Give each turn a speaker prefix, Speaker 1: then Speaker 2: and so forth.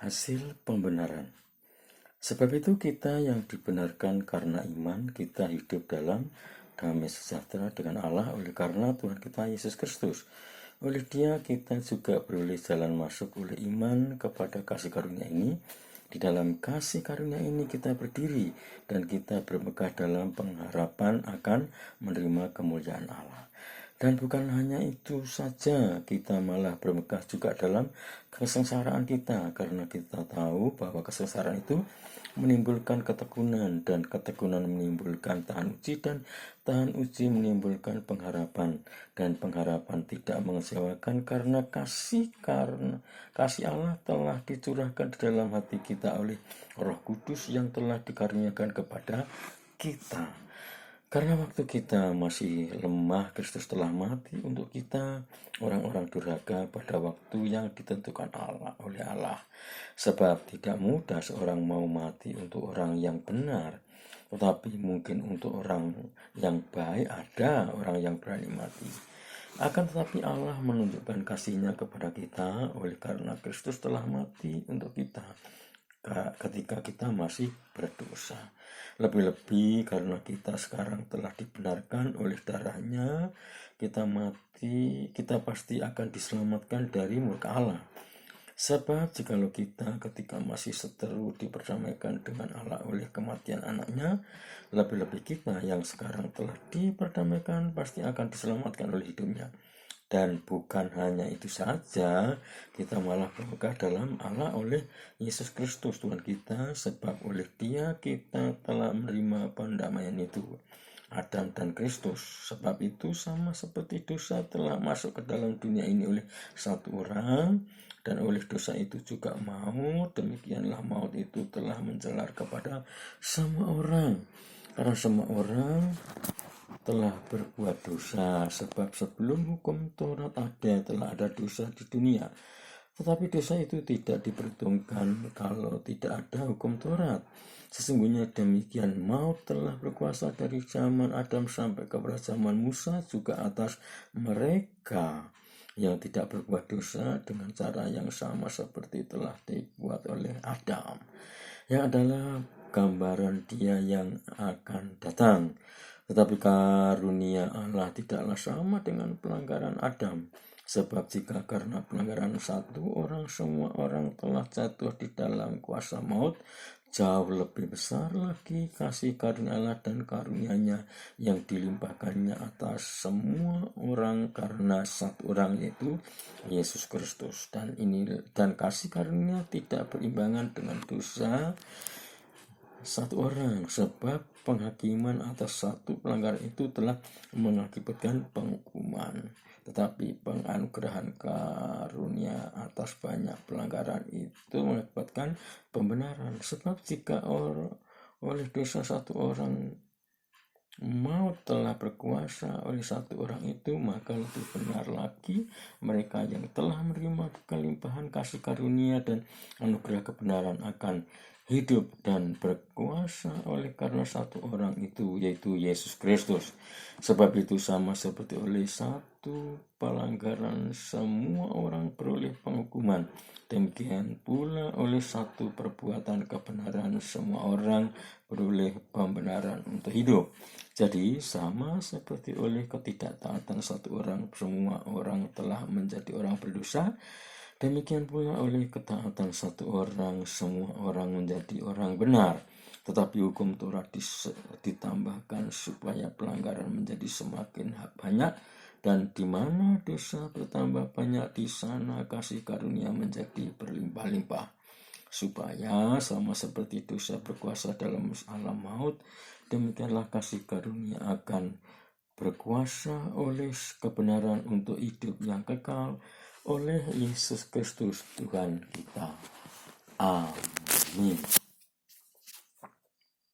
Speaker 1: Hasil pembenaran. Sebab itu kita yang dibenarkan karena iman, kita hidup dalam damai sejahtera dengan Allah oleh karena Tuhan kita Yesus Kristus. Oleh Dia kita juga beroleh jalan masuk oleh iman kepada kasih karunia ini. Di dalam kasih karunia ini kita berdiri dan kita bermegah dalam pengharapan akan menerima kemuliaan Allah. Dan bukan hanya itu saja, kita malah bermegah juga dalam kesengsaraan kita, karena kita tahu bahwa kesengsaraan itu menimbulkan ketekunan, dan ketekunan menimbulkan tahan uji, dan tahan uji menimbulkan pengharapan, dan pengharapan tidak mengecewakan karena kasih Allah telah dicurahkan di dalam hati kita oleh Roh Kudus yang telah dikaruniakan kepada kita. Karena waktu kita masih lemah, Kristus telah mati untuk kita, orang-orang durhaka, pada waktu yang ditentukan oleh Allah. Sebab tidak mudah seorang mau mati untuk orang yang benar, tetapi mungkin untuk orang yang baik ada orang yang berani mati. Akan tetapi Allah menunjukkan kasih-Nya kepada kita oleh karena Kristus telah mati untuk kita ketika kita masih berdosa. Lebih-lebih karena kita sekarang telah dibenarkan oleh darah-Nya, kita pasti akan diselamatkan dari murka Allah. Sebab jikalau kita ketika masih seteru diperdamaikan dengan Allah oleh kematian anaknya, lebih-lebih kita yang sekarang telah diperdamaikan pasti akan diselamatkan oleh hidupnya. Dan bukan hanya itu saja, kita malah bermegah dalam Allah oleh Yesus Kristus Tuhan kita, sebab oleh Dia kita telah menerima pendamaian itu, Adam dan Kristus. Sebab itu sama seperti dosa telah masuk ke dalam dunia ini oleh satu orang, dan oleh dosa itu juga maut, demikianlah maut itu telah menjalar kepada semua orang. Karena semua orang telah berbuat dosa, sebab sebelum hukum Taurat telah ada dosa di dunia. Tetapi dosa itu tidak diperhitungkan kalau tidak ada hukum Taurat. Sesungguhnya demikian, maut telah berkuasa dari zaman Adam sampai kepada zaman Musa juga atas mereka yang tidak berbuat dosa dengan cara yang sama seperti telah dibuat oleh Adam, yang adalah gambaran Dia yang akan datang. Tetapi karunia Allah tidaklah sama dengan pelanggaran Adam. Sebab jika karena pelanggaran satu orang semua orang telah jatuh di dalam kuasa maut, jauh lebih besar lagi kasih karunia Allah dan karunia-Nya yang dilimpahkannya atas semua orang karena satu orang, yaitu Yesus Kristus. Dan kasih karunia tidak berimbangan dengan dosa satu orang, sebab penghakiman atas satu pelanggaran itu telah mengakibatkan penghukuman, tetapi penganugerahan karunia atas banyak pelanggaran itu mengakibatkan pembenaran. Sebab jika oleh dosa satu orang maut telah berkuasa oleh satu orang itu, maka lebih benar lagi mereka yang telah menerima kelimpahan kasih karunia dan anugerah kebenaran akan hidup dan berkuasa oleh karena satu orang itu, yaitu Yesus Kristus. Sebab itu sama seperti oleh satu pelanggaran semua orang beroleh penghukuman, demikian pula oleh satu perbuatan kebenaran semua orang beroleh pembenaran untuk hidup. Jadi sama seperti oleh ketidaktaatan satu orang semua orang telah menjadi orang berdosa, demikian pula oleh ketaatan satu orang semua orang menjadi orang benar. Tetapi hukum Taurat ditambahkan supaya pelanggaran menjadi semakin banyak, dan di mana dosa bertambah banyak, di sana kasih karunia menjadi berlimpah-limpah. Supaya sama seperti dosa berkuasa dalam alam maut, demikianlah kasih karunia akan berkuasa oleh kebenaran untuk hidup yang kekal oleh Yesus Kristus Tuhan kita. Amin.